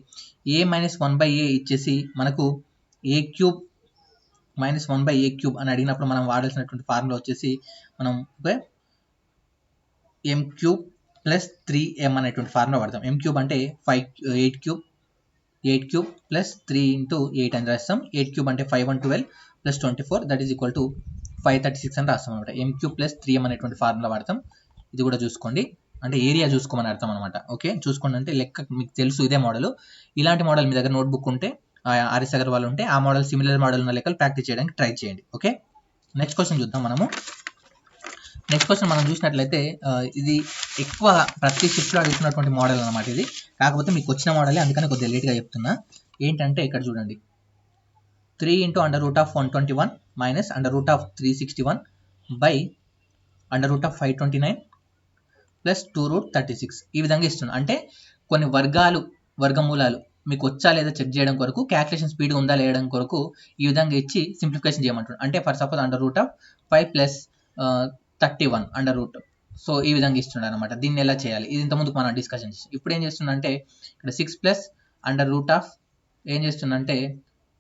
a - 1/a ఇచ్చేసి మనకు a³ - 1/a³ అని అడిగినప్పుడు మనం వాడాల్సినటువంటి ఫార్ములా వచ్చేసి మనం m³ + 3m అనేటువంటి ఫార్ములా వాడతాం. m³ అంటే 8³ + 3 × 8 అని రాస్తాం. 8³ అంటే 5 × 12 + 24 దట్ ఈస్ ఈక్వల్ టు 536 అని రాస్తాం అనమాట. m³ + 3m అనేటువంటి ఫార్ములా వాడతాం. ఇది కూడా చూసుకోండి, అంటే ఏరియా చూసుకోమని అర్థం అనమాట. ఓకే, చూసుకోండి అంటే లెక్క మీకు తెలుసు ఇదే మోడల్. ఇలాంటి మోడల్ మీ దగ్గర నోట్బుక్ ఉంటే ఆర్ఎస్ అగర్వాల్ ఉంటే ఆ మోడల్ సిమిలర్ మోడల్ ఉన్న లెక్కలు ప్రాక్టీస్ చేయడానికి ట్రై చేయండి. ఓకే, నెక్స్ట్ క్వశ్చన్ చూద్దాం మనము. నెక్స్ట్ క్వశ్చన్ మనం చూసినట్లయితే ఇది ఎక్కువ ప్రతి షిఫ్ట్లో అడుగుతున్నటువంటి మోడల్ అనమాట ఇది. కాకపోతే మీకు వచ్చిన మోడలే, అందుకని కొద్దిగా లేట్గా చెప్తున్నా. ఏంటంటే ఇక్కడ చూడండి 3 × √121 మైనస్ √361 బై √529 ప్లస్ 2√36 ఈ విధంగా ఇస్తున్నాను. అంటే కొన్ని వర్గమూలాలు మీకు వచ్చా లేదా చెక్ చేయడం కొరకు, క్యాల్కులేషన్ స్పీడ్ ఉందా లేయడం కొరకు ఈ విధంగా ఇచ్చి సింప్లిఫికేషన్ చేయమంటున్నాడు. అంటే ఫర్ సపోజ్ √5 + 31 సో ఈ విధంగా ఇస్తున్నాడు అనమాట. దీన్ని ఎలా చేయాలి, ఇది ఇంతకుముందు మనం డిస్కషన్ చేసి. ఇప్పుడు ఏం చేస్తుందంటే ఇక్కడ 6 + ఏం చేస్తుందంటే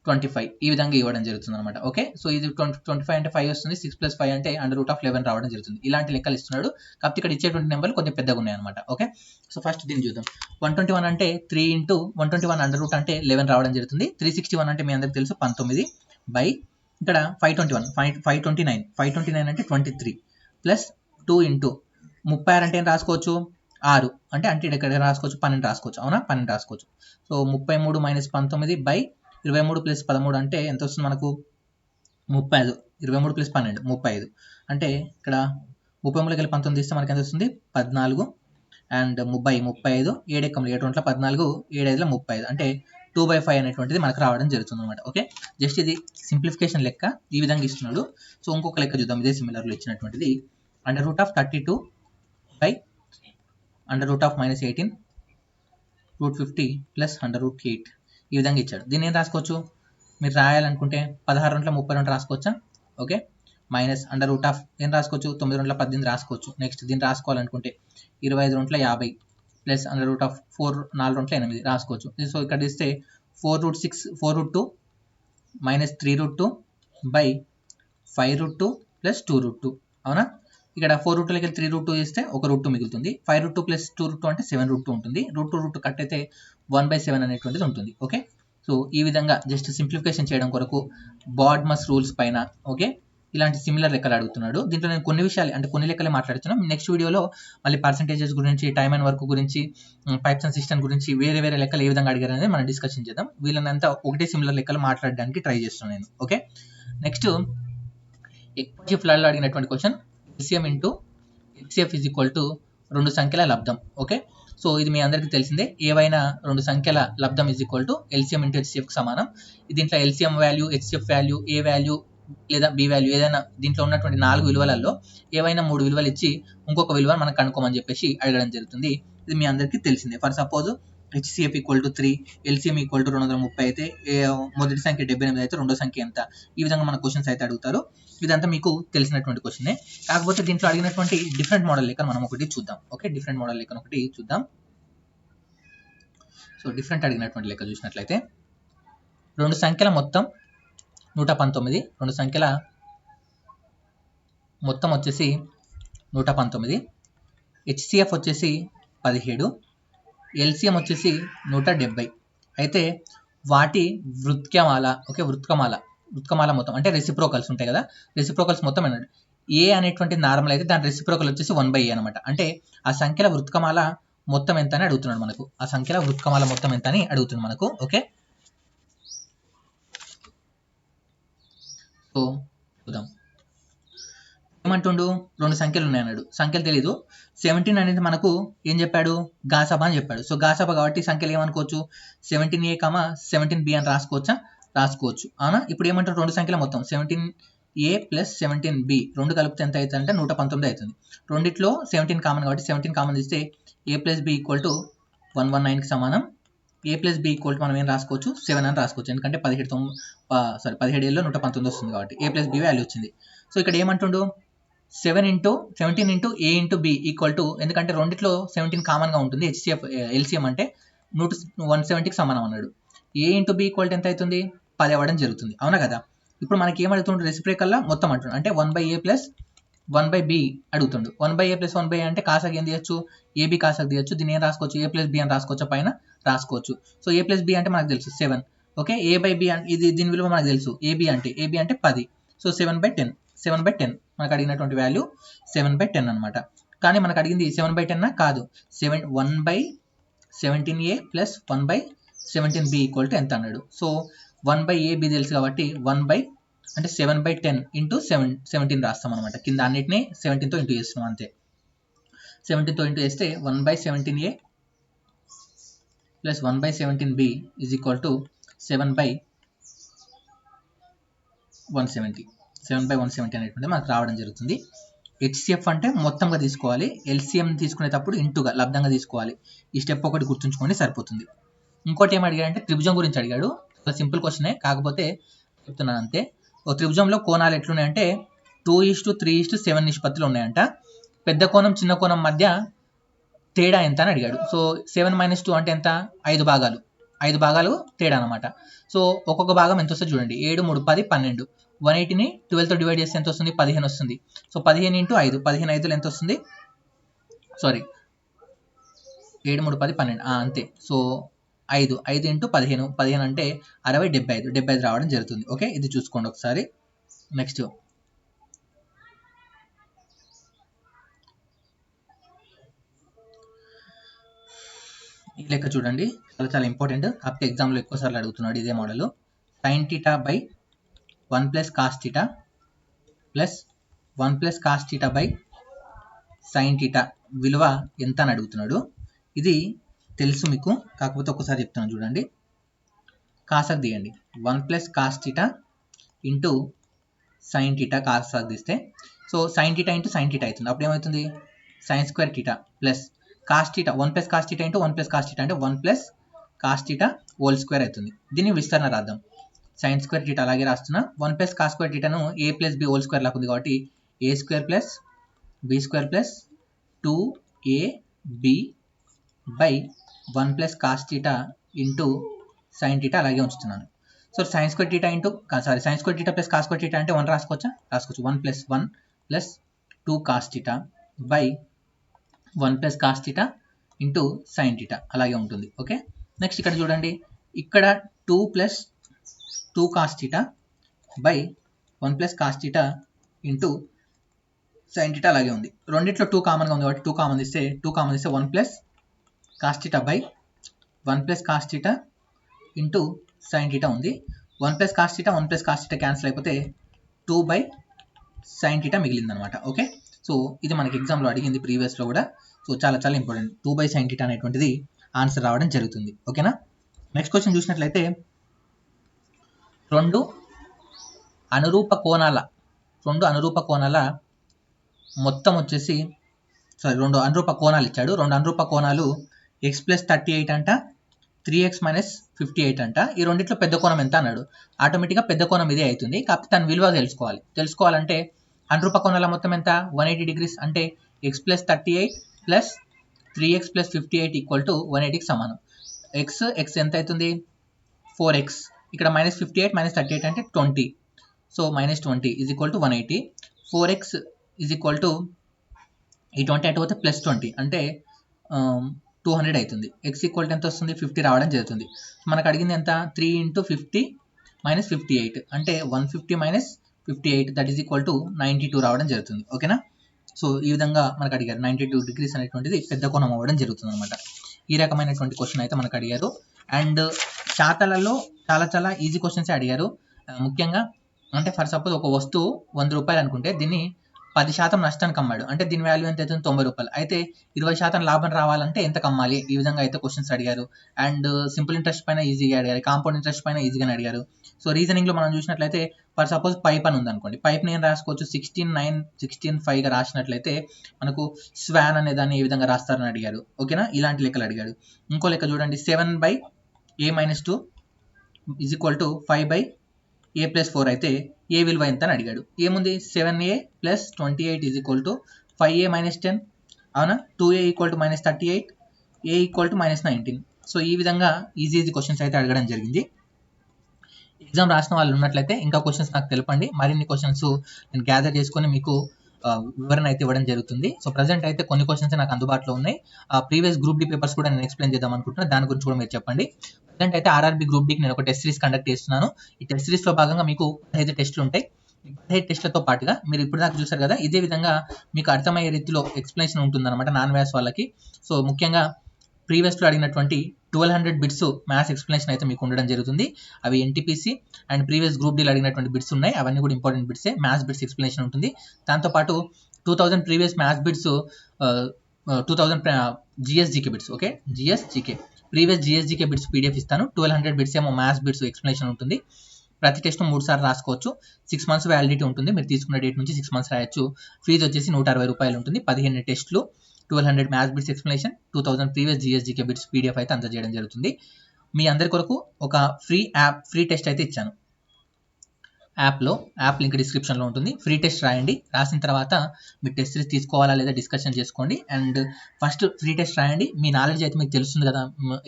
25 ఈ విధంగా ఇవ్వడం జరుగుతుంది అనమాట. ఓకే, సో ఇది 25 అంటే 5 వస్తుంది, 6 + 5 అంటే √11 రావడం జరుగుతుంది. ఇలాంటి లెక్కలు ఇస్తున్నాడు. కాకపోతే ఇక్కడ ఇచ్చేటువంటి నెంబర్లు కొంచెం పెద్దగా ఉన్నాయి అనమాట. ఓకే, సో ఫస్ట్ దీన్ని చూద్దాం. 121 అంటే 3 × 121 అంటే 11 రావడం జరుగుతుంది. 361 అంటే మీ అందరికి తెలుసు 19 బై ఇక్కడ 529 అంటే 23 ప్లస్ 2 × 36 అంటే ఏం రాసుకోవచ్చు 6 అంటే ఇక్కడ రాసుకోవచ్చు 12 రాసుకోవచ్చు. అవునా, 12 రాసుకోవచ్చు. సో 33 - 19 బై 23 + 13 అంటే ఎంత వస్తుంది మనకు 35. 23 + 12 35 అంటే ఇక్కడ 33 × 19 తీస్తే మనకి ఎంత వస్తుంది 14 అండ్ 35 7 × 7 = 14 7 × 35 అంటే 2/5 అనేటువంటిది మనకు రావడం జరుగుతుంది అనమాట. ఓకే, జస్ట్ ఇది సింప్లిఫికేషన్ లెక్క ఈ విధంగా ఇస్తున్నాడు. సో ఇంకొక లెక్క చూద్దాం ఇదే సిమిలర్లో ఇచ్చినటువంటిది. √32 బై √−18 √50 + 100√8 ఈ విధంగా ఇచ్చాడు. దీన్ని ఏం రాసుకోవచ్చు, మీరు రాయాలనుకుంటే 16 × 32 రాసుకోవచ్చా. ఓకే, మైనస్ ఏం రాసుకోవచ్చు 9 × 18 రాసుకోవచ్చు. నెక్స్ట్ దీన్ని రాసుకోవాలనుకుంటే 25 × 50 ప్లస్ √4 4 × 8 రాసుకోవచ్చు. సో ఇక్కడ ఇస్తే 4√6 4√2 మైనస్ 3√2 బై 5√2 ప్లస్ 2√2 అవునా. ఇక్కడ 4√2 3√2 చేస్తే ఒక √2 మిగులుతుంది. 5√2 ప్లస్ 2√2 అంటే 7√2 ఉంటుంది. √2 కట్ అయితే 1/7 అనేటువంటిది ఉంటుంది. ఓకే, సో ఈ విధంగా జస్ట్ సింప్లిఫికేషన్ చేయడం కొరకు బాడ్మస్ రూల్స్ పైన ఓకే ఇలాంటి సిమిలర్ లెక్కలు అడుగుతున్నాడు. దీంట్లో నేను కొన్ని విషయాలు అంటే కొన్ని లెక్కలే మాట్లాడుతున్నాను. నెక్స్ట్ వీడియోలో మళ్ళీ పర్సెంటేజెస్ గురించి, టైమ్ అండ్ వర్క్ గురించి, పైప్స్ అండ్ సిస్టమ్ గురించి వేరే వేరే లెక్కలు ఏ విధంగా అడిగారు అనేది మనం డిస్కషన్ చేద్దాం. వీళ్ళనంతా ఒకటే సిమిలర్ లెక్కలు మాట్లాడడానికి ట్రై చేస్తున్నాను నేను. ఓకే, నెక్స్ట్ ఎక్కువ ఫ్లడ్లో అడిగినటువంటి question LCM into HCF is equal to 2 సంఖ్యల లబ్ధం. ఓకే, సో ఇది మీ అందరికీ తెలిసిందే. ఏవైనా 2 సంఖ్యల లబ్ధం is equal to LCM into హెచ్సిఎఫ్కి సమానం. దీంట్లో LCM value, HCF value, A value లేదా బి వాల్యూ ఏదైనా దీంట్లో ఉన్నటువంటి 4 విలువలలో ఏవైనా 3 విలువలు ఇచ్చి ఇంకొక విలువను మనం కనుక్కోమని చెప్పేసి అడగడం జరుగుతుంది. ఇది మీ అందరికీ తెలిసిందే. For suppose HCF equal to 3, LCM equal to 230 అయితే మొదటి సంఖ్య 78 అయితే రెండో సంఖ్య ఎంత? ఈ విధంగా మన క్వశ్చన్స్ అయితే అడుగుతారు. ఇదంతా మీకు తెలిసినటువంటి క్వశ్చనే. కాకపోతే దీంట్లో అడిగినటువంటి డిఫరెంట్ మోడల్ లెక్క మనం ఒకటి చూద్దాం. ఓకే, డిఫరెంట్ మోడల్ లెక్క ఒకటి చూద్దాం. సో డిఫరెంట్ అడిగినటువంటి లెక్క చూసినట్లయితే 2 సంఖ్యల మొత్తం 119, 2 సంఖ్యల మొత్తం వచ్చేసి 119, హెచ్సిఎఫ్ వచ్చేసి 17, ఎల్సిఎం వచ్చేసి 170. అయితే వాటి వృత్కమాల, ఓకే, వృత్కమాల మొత్తం అంటే రెసిప్రోకల్స్ ఉంటాయి కదా, రెసిప్రోకల్స్ మొత్తం అన్నాడు. ఏ అనేటువంటి నార్మల్ అయితే దాని రెసిప్రోకల్ వచ్చేసి 1/a అనమాట. అంటే ఆ సంఖ్యల వృత్కమాల మొత్తం ఎంత అని అడుగుతున్నాడు మనకు. ఆ సంఖ్యల వృత్కమాల మొత్తం ఎంత అని అడుగుతున్నాడు మనకు. ఓకే, సో చూద్దాం. ఏమంటుండు, 2 సంఖ్యలు ఉన్నాయన్నాడు. సంఖ్యలు తెలీదు. 17 అనేది మనకు ఏం చెప్పాడు, గాసాబా అని చెప్పాడు. సో గాసాబా కాబట్టి సంఖ్యలు ఏమనుకోవచ్చు, 17a, 17b అని రాసుకోవచ్చు. అవునా? ఇప్పుడు ఏమంటారు, 2 సంఖ్యల మొత్తం 17a ప్లస్ 17b 2 కలిపితే ఎంత అవుతుంది అంటే 119 అవుతుంది. రెండిట్లో 17 కామన్ కాబట్టి 17 కామన్ తీస్తే a plus b equal to 119కి సమానం. a plus b equal to మనం ఏం రాసుకోవచ్చు, 7 అని రాసుకోవచ్చు. ఎందుకంటే 17 ఏళ్ళలో 119 వస్తుంది కాబట్టి a ప్లస్ b వాల్యూ వచ్చింది. సో ఇక్కడ ఏమంటుండు, 17 into a into b equal to, ఎందుకంటే రెండిట్లో 17 కామన్గా ఉంటుంది, హెచ్సిఎఫ్ ఎల్సిఎం అంటే 170కి సమానం అన్నాడు. a into b equal to ఎంత అవుతుంది, 10 అవ్వడం జరుగుతుంది. అవునా కదా? ఇప్పుడు మనకి ఏమడుగుతుండ్రు, రెసిప్రోకల్లా మొత్తం అంటుండు. అంటే 1/a ప్లస్ 1/b అడుగుతుండు. 1/a ప్లస్ 1/a అంటే కాసాకి ఏం తీయచ్చు, ఏబి కాసాకి తీయచ్చు. దీన్ని ఏం రాసుకోవచ్చు, a ప్లస్ b అని రాసుకోవచ్చు, పైన రాసుకోవచ్చు. సో a ప్లస్ b అంటే మనకు తెలుసు 7. ఓకే, a బై b ఇది దీని విలువ మనకు తెలుసు, ఏబి అంటే 10. సో 7/10 మనకు అడిగినటువంటి వాల్యూ 7/10 అనమాట. కానీ మనకు అడిగింది 7/10 కాదు, 1/17a plus 1/17b equal to ఎంత అన్నాడు. సో 1/ab తెలుసు కాబట్టి 7/10 ఇంటూ 17 రాస్తాం అనమాట. కింద అన్నిటినీ 17తో ఇంటూ చేస్తున్నాం అంతే. 17తో ఇంటూ చేస్తే 1/17a plus 1/17b is equal to 7/170 అనేటువంటి మనకు రావడం జరుగుతుంది. హెచ్సిఎఫ్ అంటే మొత్తంగా తీసుకోవాలి, ఎల్సిఎం తీసుకునేటప్పుడు ఇంటుగా లబ్ధంగా తీసుకోవాలి. ఈ స్టెప్ ఒకటి గుర్తుంచుకోండి, సరిపోతుంది. ఇంకోటి ఏం అడిగాడు అంటే త్రిభుజం గురించి అడిగాడు. చాలా సింపుల్ క్వశ్చనే, కాకపోతే చెప్తున్నాను అంతే. ఓ త్రిభుజంలో కోణాలు ఎట్లున్నాయంటే 2:3:7 నిష్పత్తులు ఉన్నాయంట. పెద్ద కోణం చిన్న కోణం మధ్య తేడా ఎంత అని అడిగాడు. సో 7 - 2 అంటే ఎంత, 5 భాగాలు, 5 భాగాలు తేడా అనమాట. సో ఒక్కొక్క భాగం ఎంత వస్తుంది చూడండి, 7, 3, 10, 12. 180ని 12తో డివైడ్ చేస్తే ఎంత వస్తుంది, 15 వస్తుంది. సో 15 ఇంటూ 5, 15 5 ఎంత వస్తుంది, 7, 3, 10, 12 అంతే. సో 5 ఇంటూ 15 అంటే 60, 75 రావడం జరుగుతుంది. ఓకే, ఇది చూసుకోండి ఒకసారి. నెక్స్ట్ ఈ లెక్క చూడండి, చాలా ఇంపార్టెంట్. కాకపోతే ఎగ్జామ్లో ఎక్కువ సార్లు అడుగుతున్నాడు ఇదే model. sin θ by 1 plus cos θ plus 1 plus cos θ by sin θ విలువ ఎంత అని అడుగుతున్నాడు. ఇది తెలుసు మీకు, కాకపోతే ఒకసారి చెప్తున్నాను చూడండి. కాసాకు తీయండి, 1 ప్లస్ కాస్ θ ఇంటూ sin θ కాసాకు తీస్తే సో sin θ ఇంటూ sin θ అవుతుంది. అప్పుడు ఏమవుతుంది, sin square θ plus cos θ, 1 plus cos θ into 1 plus cos θ అంటే 1 ప్లస్ కాస్ θ హోల్ స్క్వేర్ అవుతుంది. దీన్ని విస్తరణ రాద్దాం. sin స్క్వేర్ θ అలాగే రాస్తున్నా. 1 ప్లస్ కాస్ స్క్వేర్ θను a plus b whole square లాగా ఉంది కాబట్టి a square plus b square plus 2ab by 1 plus cos θ into sin θ అలాగే ఉంచుతున్నాను. So sin square θ into sin square θ plus cos square θ అంటే 1 రాసుకోవచ్చు. 1 plus 1 plus 2 cos θ by 1 plus cos θ into sin θ అలాగే ఉంటుంది. Okay, next ఇక్కడ చూడండి, ఇక్కడ 2 plus 2 cos θ by 1 plus cos θ into sine theta అలాగే ఉంది. రెండిట్లో 2 కామన్గా ఉంది కాబట్టి 2 కామన్ ఇస్తే 1 plus cos theta by 1 plus cos theta into sine theta ఉంది. 1 ప్లస్ కాస్ థీటా క్యాన్సిల్ అయిపోతే 2 బై సైన్ థీటా మిగిలిందనమాట. ఓకే, సో ఇది మనకి ఎగ్జామ్లో అడిగింది ప్రీవియస్లో కూడా. సో చాలా చాలా ఇంపార్టెంట్. 2 బై సైన్ థీటా అనేటువంటిది ఆన్సర్ రావడం జరుగుతుంది. ఓకేనా. నెక్స్ట్ క్వశ్చన్ చూసినట్లయితే రెండు అనురూప కోణాల మొత్తం వచ్చేసి రెండు అనురూప కోణాలు ఇచ్చాడు. రెండు అనురూప కోణాలు x ప్లస్ 38 అంట, 3x మైనస్ 58 అంట. ఈ రెండిట్లో పెద్ద కోణం ఎంత అన్నాడు. ఆటోమేటిక్గా పెద్ద కోణం ఇదే అవుతుంది. కాకపోతే దాని విలువ తెలుసుకోవాలంటే అనురూప కోణాల మొత్తం ఎంత 180 డిగ్రీస్ అంటే x plus 38 plus 3x plus 58 equal to 180కి సమానం. x ఎంత అవుతుంది 4x, ఇక్కడ మైనస్ 58 మైనస్ 38 అంటే 20, so minus 20 is equal to 180. 4x is equal to ఈ 20 అటు పోతే ప్లస్ 20 అంటే 200 అవుతుంది. x ఈక్వల్ టు ఎంత వస్తుంది 50 రావడం జరుగుతుంది. మనకు అడిగింది ఎంత 3 ఇంటూ 50 మైనస్ 58 అంటే 150 minus 58 that is equal to 92 రావడం జరుగుతుంది. ఓకేనా. సో ఈ విధంగా మనకు అడిగారు 92 డిగ్రీస్ అనేటువంటిది పెద్ద కోణం అవ్వడం జరుగుతుంది అనమాట. ఈ రకమైనటువంటి క్వశ్చన్ అయితే మనకు అడిగారు. అండ్ శాతాలలో చాలా చాలా ఈజీ క్వశ్చన్స్ అడిగారు. ముఖ్యంగా అంటే ఫర్ సపోజ్ ఒక వస్తువు 100 రూపాయలు అనుకుంటే దీన్ని 10% నష్టానికి అమ్మాడు అంటే దీని వాల్యూ ఎంత అవుతుంది 90 రూపాయలు. అయితే 20% లాభం రావాలంటే ఎంత కమ్మాలి, ఈ విధంగా అయితే క్వశ్చన్స్ అడిగారు. అండ్ సింపుల్ ఇంట్రెస్ట్ పైన ఈజీగా అడిగారు, కాంపౌండ్ ఇంట్రెస్ట్ పైన ఈజీగానే అడిగారు. సో రీజనింగ్లో మనం చూసినట్లయితే ఫర్ సపోజ్ పైప్ అని ఉందనుకోండి, పైప్ నేను రాసుకోవచ్చు 16:9 16:5గా రాసినట్లయితే మనకు స్వాన్ అనే దాన్ని ఏ విధంగా రాస్తారని అడిగారు. ఓకేనా, ఇలాంటి లెక్కలు అడిగాడు. ఇంకో లెక్క చూడండి 7/a-2 is equal to 5/a+4 అయితే ఏ విలువ ఎంత అని అడిగాడు. ఏముంది 7a plus 28 is equal to 5a-10 అవునా, 2a equal to -38, a equal to -19. So ఈ విధంగా ఈజీ క్వశ్చన్స్ అయితే అడగడం జరిగింది. ఎగ్జామ్ రాసిన వాళ్ళు ఉన్నట్లయితే ఇంకా క్వశ్చన్స్ నాకు తెలపండి, మరిన్ని క్వశ్చన్స్ నేను గ్యాదర్ చేసుకొని మీకు వివరణ అయితే ఇవ్వడం జరుగుతుంది. సో ప్రజెంట్ అయితే కొన్ని క్వశ్చన్స్ నాకు అందుబాటులో ఉన్నాయి. ప్రీవియస్ గ్రూప్ డి పేపర్స్ కూడా నేను ఎక్స్ప్లెయిన్ చేద్దాం అనుకుంటున్నాను, దాని గురించి కూడా మీరు చెప్పండి. ప్రజెంట్ అయితే ఆర్ఆర్బీ గ్రూప్ డికి నేను ఒక టెస్ట్ సిరీస్ కండక్ట్ చేస్తున్నాను. ఈ టెస్ట్ సిరీస్లో భాగంగా మీకు 15 టెస్టులు ఉంటాయి. 15 టెస్టులతో పాటుగా మీరు ఇప్పుడు దాకా చూసారు కదా, ఇదే విధంగా మీకు అర్థమయ్యే రీతిలో ఎక్స్ప్లెనేషన్ ఉంటుందన్నమాట నాన్ వ్యాస్ వాళ్ళకి. సో ముఖ్యంగా ప్రీవియస్లో అడిగినటువంటి 1200 బిట్స్ మ్యాథ్స్ ఎక్స్ప్లెనేషన్ అయితే మీకు ఉండడం జరుగుతుంది. అవి ఎన్టీపీసీ అండ్ ప్రీవియస్ గ్రూప్ డీలో అడిగినటువంటి బిట్స్ ఉన్నాయి, అవన్నీ కూడా ఇంపార్టెంట్ బిట్సే. మ్యాథ్స్ బిట్స్ ఎక్స్ప్లెనేషన్ ఉంటుంది. దాంతోపాటు 2000 previous maths bits, 2000 GSGK bits. Okay, GSGK previous GSGK bits PDF ఇస్తాను. 1200 బిట్స్ ఏమో మ్యాథ్స్ బిట్స్ ఎక్స్ప్లెనేషన్ ఉంటుంది. ప్రతి టెస్ట్ 3 సార్లు రాసుకోవచ్చు. 6 months వ్యాలిడిటీ ఉంటుంది. మీరు తీసుకున్న డేట్ నుంచి 6 months రాయొచ్చు. ఫీజు వచ్చేసి 160 రూపాయలు ఉంటుంది. 15 టెస్టులు, 1200 maths bits explanation, 2000 previous GSGK bits PDF అయితే అందజేయడం జరుగుతుంది. మీ అందరి కొరకు ఒక ఫ్రీ టెస్ట్ అయితే ఇచ్చాను. యాప్ లింక్ డిస్క్రిప్షన్లో ఉంటుంది. ఫ్రీ టెస్ట్ రాయండి. రాసిన తర్వాత మీ టెస్ట్ సిరీస్ తీసుకోవాలా లేదా డిస్కషన్ చేసుకోండి. అండ్ ఫస్ట్ ఫ్రీ టెస్ట్ రాయండి. మీ నాలెడ్జ్ అయితే మీకు తెలుస్తుంది కదా,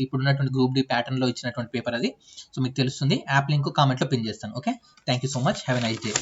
ఇప్పుడు ఉన్నటువంటి గ్రూప్ డి ప్యాటర్న్లో ఇచ్చినటువంటి పేపర్ అది. సో మీకు తెలుస్తుంది. యాప్ లింక్ కామెంట్లో పిన్ చేస్తాను. Okay, thank you so much. Have a nice day.